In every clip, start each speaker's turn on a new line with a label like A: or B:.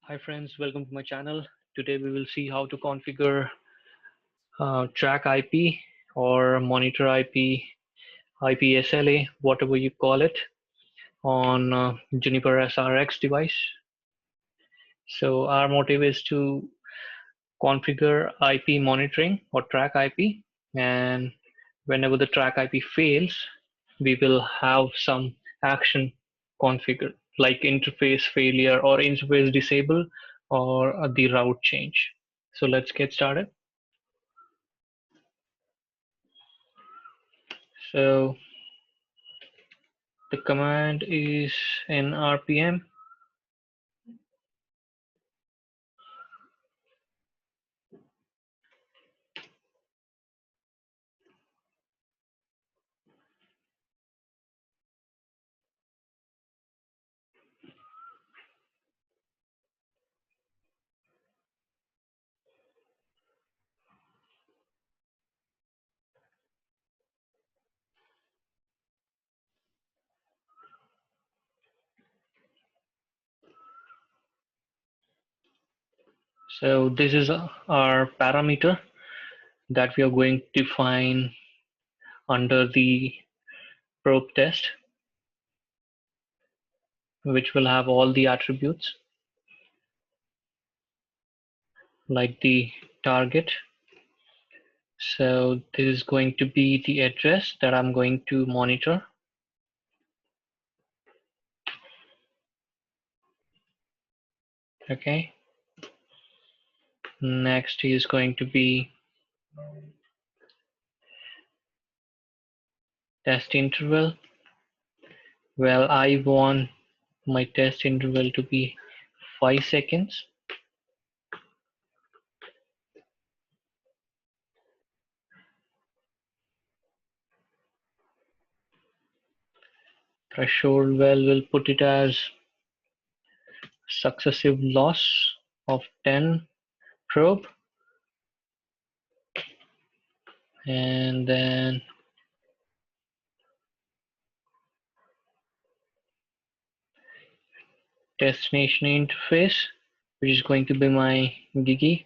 A: Hi friends, welcome to my channel. Today we will see how to configure track IP or monitor IP, IPSLA, whatever you call it, on Juniper SRX device. So our motive is to configure IP monitoring or track IP, and whenever the track IP fails, we will have some action configured, like interface failure or interface disable or the route change. So let's get started. So the command is in RPM. So this is our parameter that we are going to define under the probe test, which will have all the attributes like the target. So this is going to be the address that I'm going to monitor. Okay. Next is going to be test interval. Well, I want my test interval to be 5 seconds. Threshold, well, we'll put it as successive loss of 10 probe, and then destination interface, which is going to be my gigi.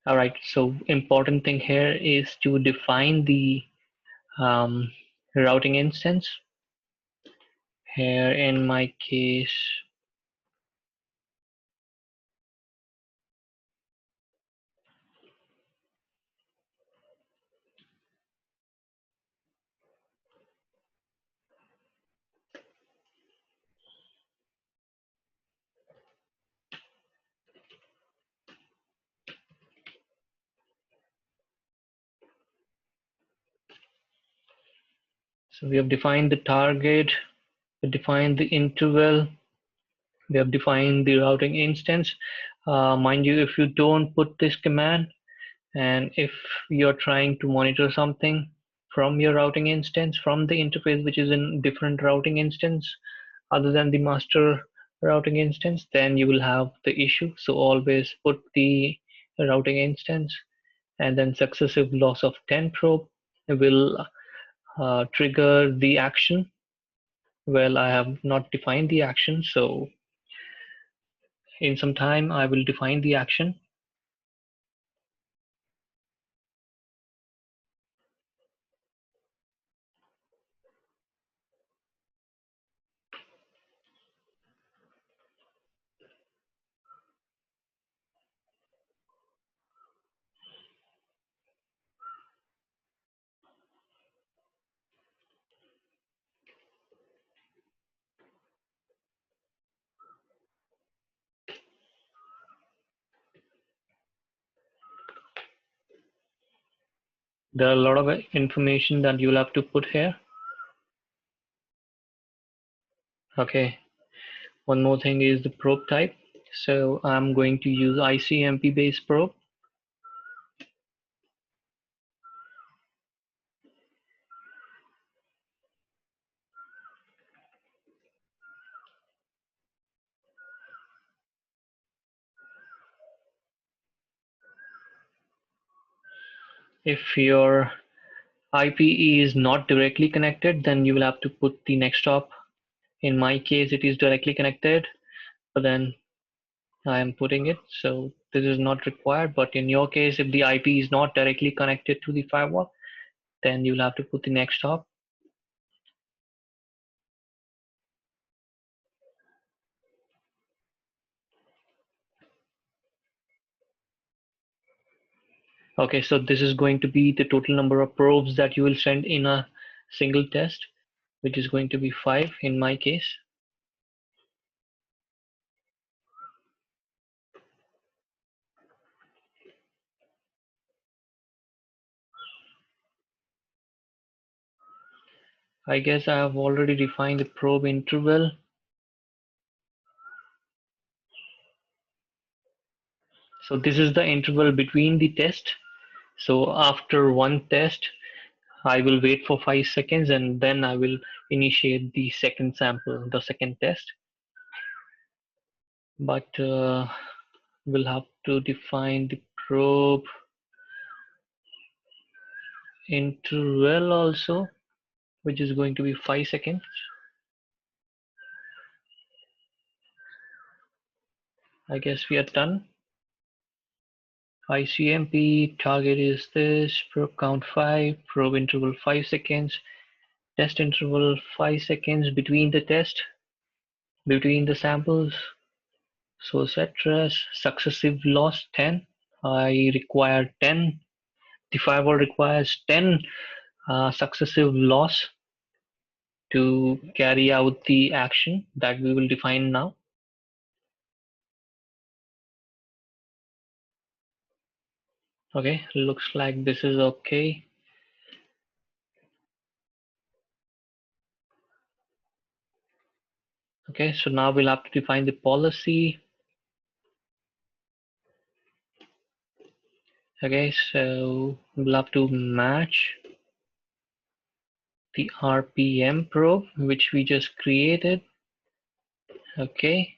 A: All right, so important thing here is to define the routing instance. Here in my case, so we have defined the target, we defined the interval, we have defined the routing instance. Mind you, if you don't put this command, and if you're trying to monitor something from your routing instance, from the interface which is in different routing instance other than the master routing instance, then you will have the issue. So always put the routing instance, and then successive loss of 10 probe will trigger the action. Well, I have not defined the action, so in some time I will define the action. There are a lot of information that you'll have to put here. Okay, one more thing is the probe type. So I'm going to use ICMP based probe. If your IP is not directly connected, then you will have to put the next hop In my case, it is directly connected, but then I am putting it, so this is not required. But in your case, if the IP is not directly connected to the firewall, then you'll have to put the next hop. Okay, so this is going to be the total number of probes that you will send in a single test, which is going to be 5 in my case. I guess I have already defined the probe interval. So this is the interval between the test. So after one test, I will wait for 5 seconds and then I will initiate the second sample, the second test. But we'll have to define the probe interval also, which is going to be 5 seconds. I guess we are done. ICMP target is this, probe count 5, probe interval 5 seconds, test interval 5 seconds between the test, between the samples. Source address, successive loss 10. I require 10. The firewall requires 10 successive loss to carry out the action that we will define now. Okay, looks like this is okay. Okay, so now we'll have to define the policy. Okay, so we'll have to match the RPM probe, which we just created. Okay.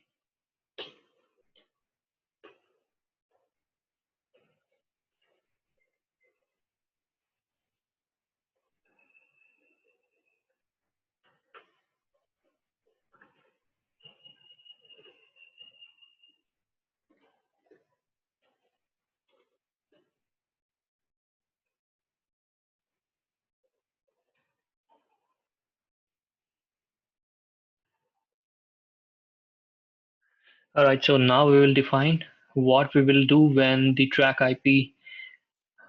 A: All right, so now we will define what we will do when the track IP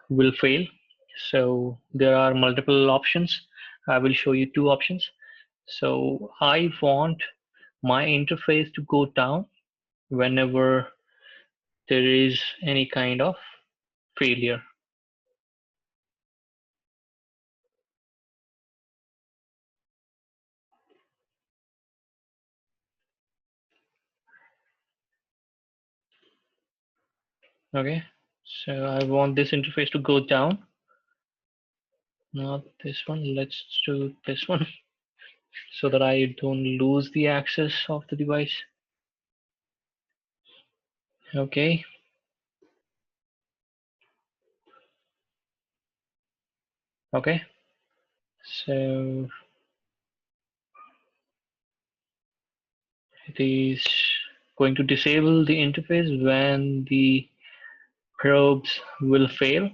A: will fail. So there are multiple options. I will show you two options. So I want my interface to go down whenever there is any kind of failure. Okay, so I want this interface to go down. Not this one. Let's do this one so that I don't lose the access of the device. Okay. Okay. So it is going to disable the interface when the probes will fail.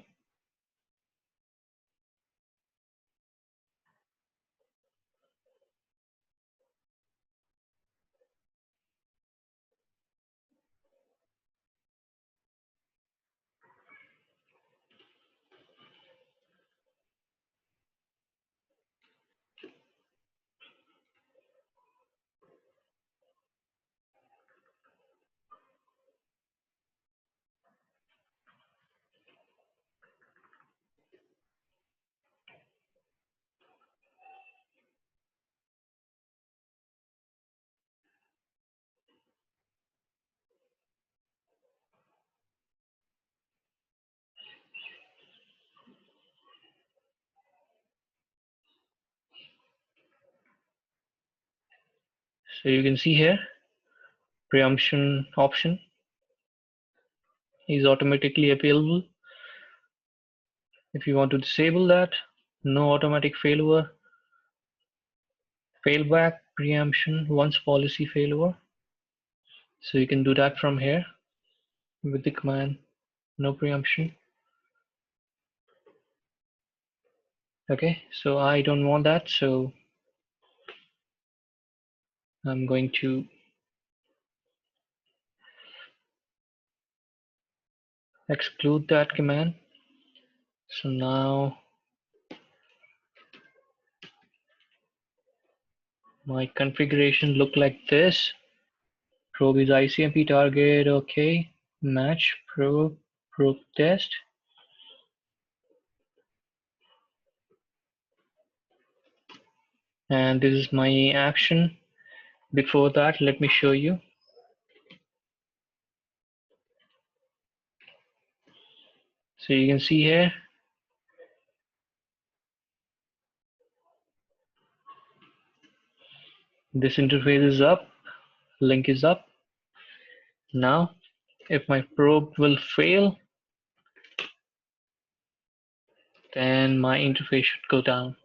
A: So you can see here, preemption option is automatically available. If you want to disable that, no automatic failback, preemption once policy failover. So you can do that from here with the command no preemption. Okay, so I don't want that, so I'm going to exclude that command. So now my configuration look like this. Probe is ICMP target, okay. Match probe test. And this is my action. Before that, let me show you. So you can see here, this interface is up, link is up. Now, if my probe will fail, then my interface should go down.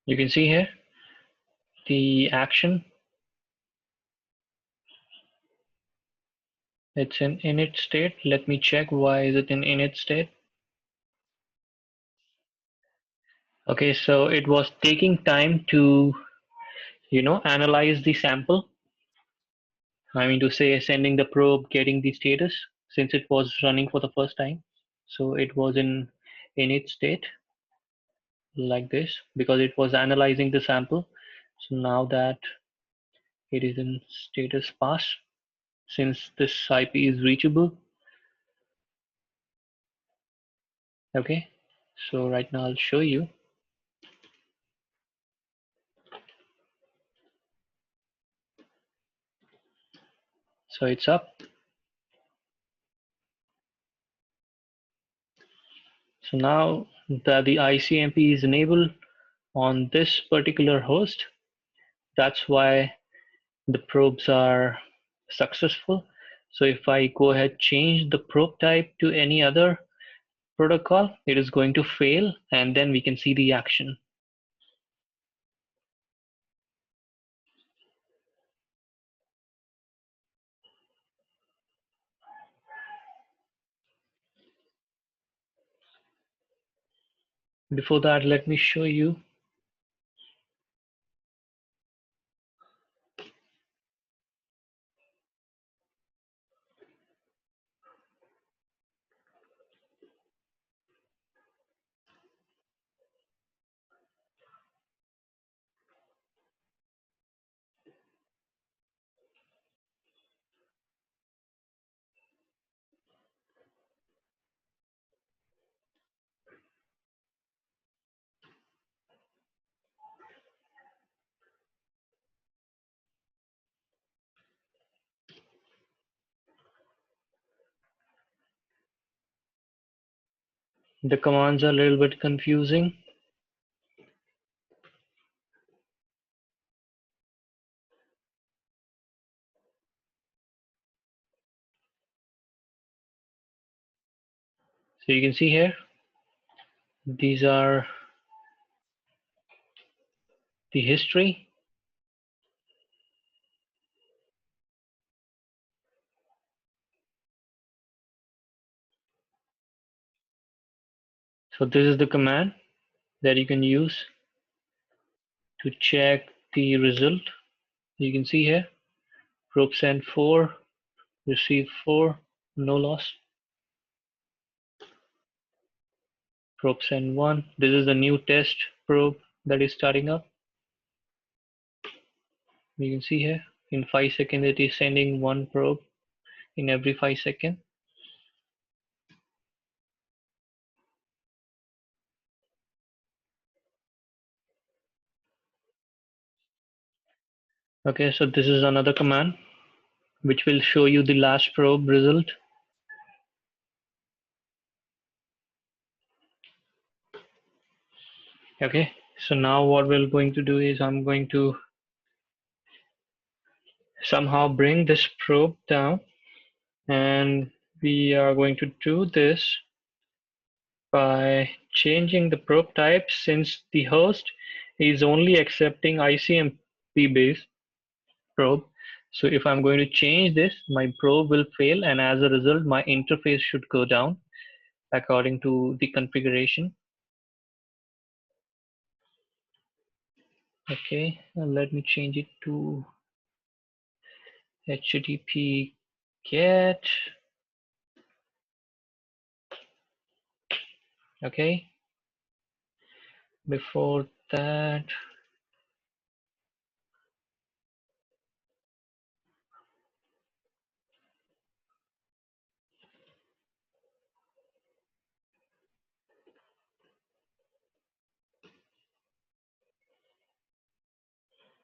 A: You can see here the action. It's in init state. Let me check why is it in init state. Okay, so it was taking time to, analyze the sample. I mean to say sending the probe, getting the status since it was running for the first time. So it was in init state like this because it was analyzing the sample. So now that it is in status pass, since this IP is reachable. Okay, so right now I'll show you. So it's up. So now that the ICMP is enabled on this particular host, that's why the probes are successful. So if I go ahead change the probe type to any other protocol, it is going to fail, and then we can see the action. Before that, let me show you. The commands are a little bit confusing. So you can see here, these are the history. So this is the command that you can use to check the result. You can see here, probe send 4, receive 4, no loss. Probe send 1. This is the new test probe that is starting up. You can see here, in 5 seconds it is sending 1 probe in every 5 seconds. Okay, so this is another command which will show you the last probe result. Okay, so now what we're going to do is I'm going to somehow bring this probe down, and we are going to do this by changing the probe type, since the host is only accepting ICMP based probe. So if I'm going to change this, my probe will fail, and as a result my interface should go down according to the configuration. Okay, let me change it to HTTP GET. Okay, before that,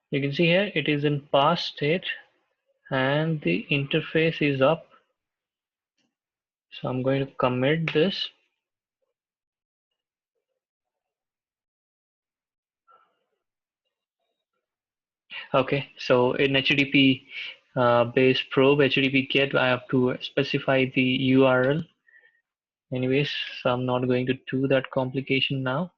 A: you can see here it is in pass state and the interface is up. So I'm going to commit this. Okay, so in HTTP based probe, HTTP GET, I have to specify the URL. Anyways, so I'm not going to do that complication now.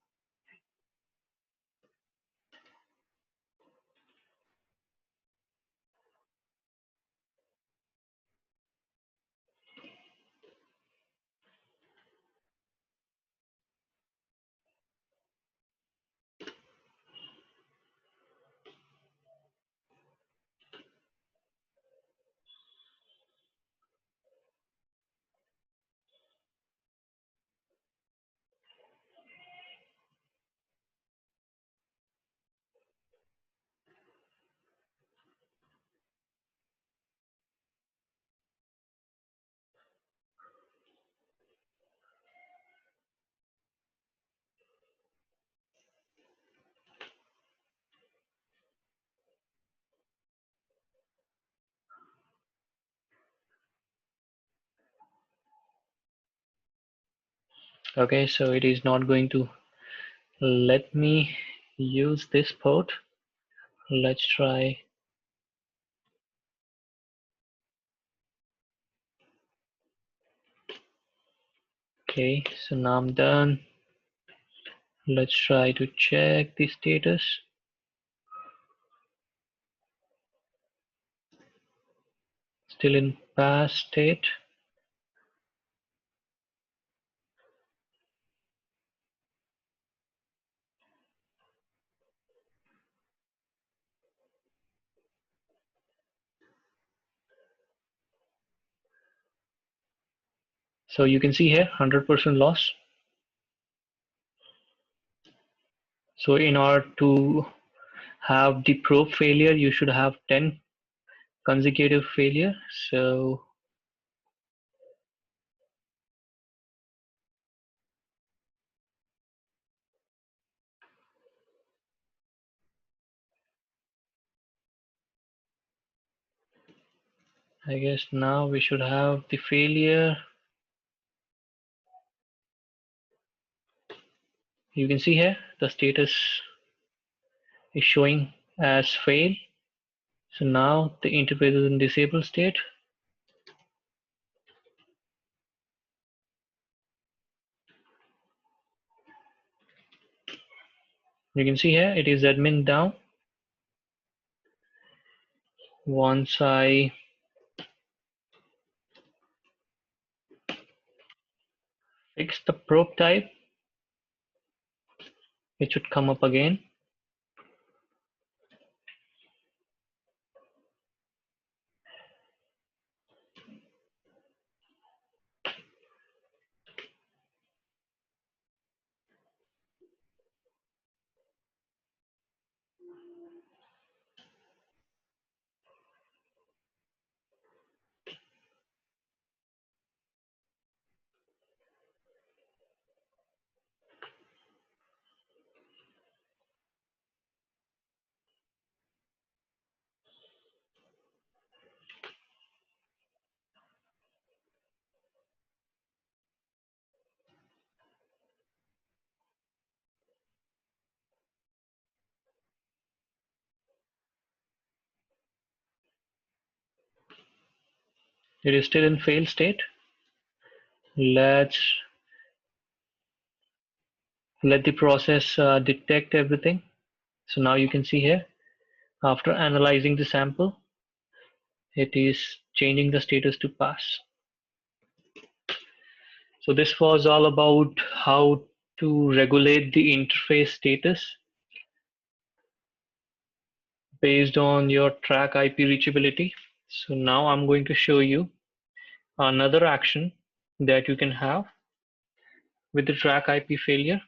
A: Okay, so it is not going to let me use this port. Let's try. Okay, so now I'm done. Let's try to check the status. Still in pass state. So you can see here 100% loss. So in order to have the probe failure, you should have 10 consecutive failure. So I guess now we should have the failure. You can see here the status is showing as fail. So now the interface is in disabled state. You can see here it is admin down. Once I fix the probe type, it should come up again. It is still in fail state. Let's let the process detect everything. So now you can see here, after analyzing the sample, it is changing the status to pass. So this was all about how to regulate the interface status based on your track IP reachability. So now I'm going to show you another action that you can have with the track IP failure.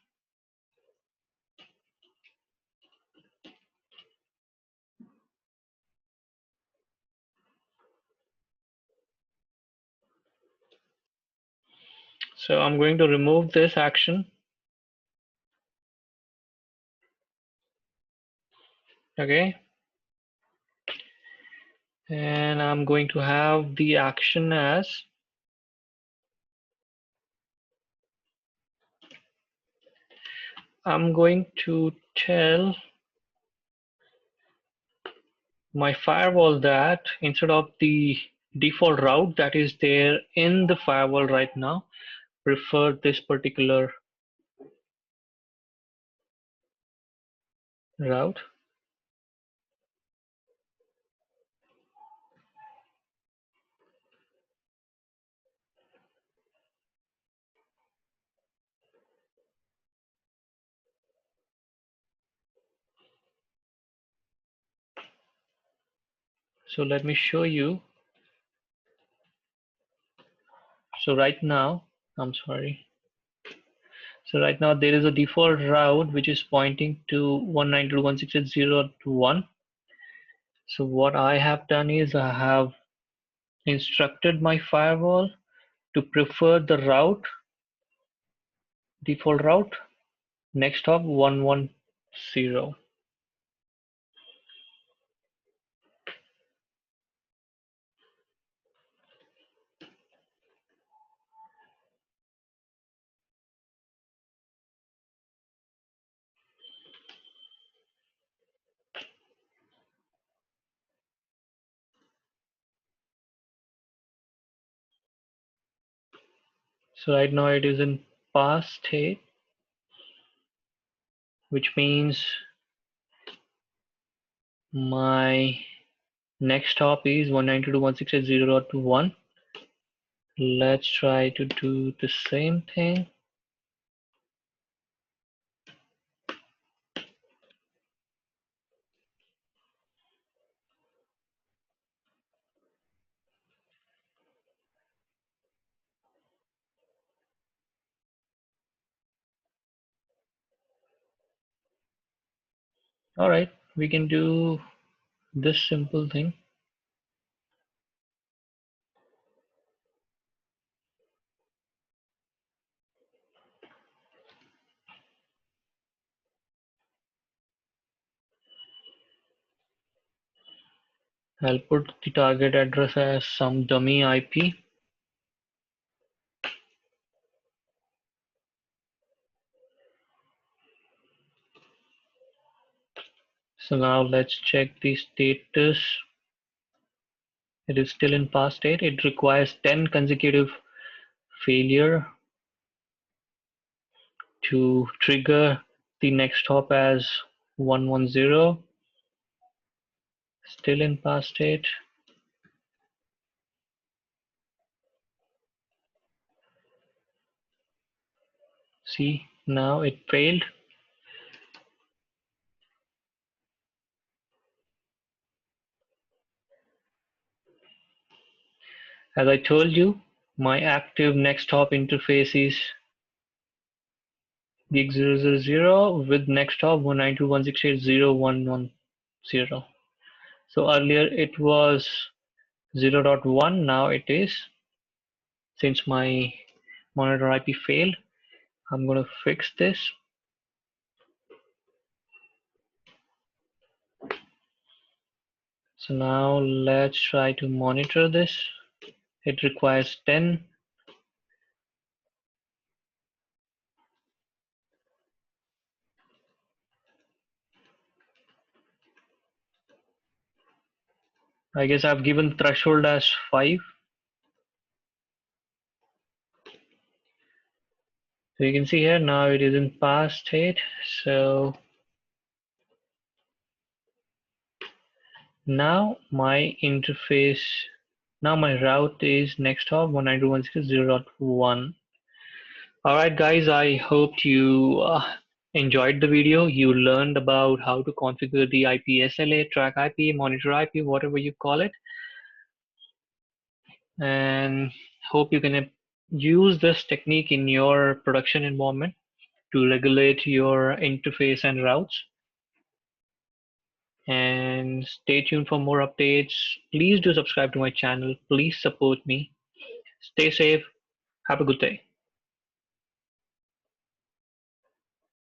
A: So I'm going to remove this action. Okay. And I'm going to have the action as I'm going to tell my firewall that instead of the default route that is there in the firewall right now, prefer this particular route. So let me show you. So right now, I'm sorry. So right now there is a default route which is pointing to 192.168.0.1. So what I have done is I have instructed my firewall to prefer the route, default route, next hop 110. So right now it is in pass state, which means my next hop is 192.168.0.1. Let's try to do the same thing. All right, we can do this simple thing. I'll put the target address as some dummy IP. So now let's check the status. It is still in pass state. It requires 10 consecutive failure to trigger the next hop as 110, still in pass state. See, now it failed. As I told you, my active next hop interface is the X000 with next hop 192.168.0.110. So earlier it was 0.1, now it is. Since my monitor IP failed, I'm going to fix this. So now let's try to monitor this. It requires 10. I guess I've given threshold as 5. So you can see here now it is in pass state. So now my interface, now my route is next hop 192.168.0.1. Alright guys, I hope you enjoyed the video. You learned about how to configure the IP SLA, track IP, monitor IP, whatever you call it. And hope you can use this technique in your production environment to regulate your interface and routes. And stay tuned for more updates. Please do subscribe to my channel. Please support me. Stay safe. Have a good day.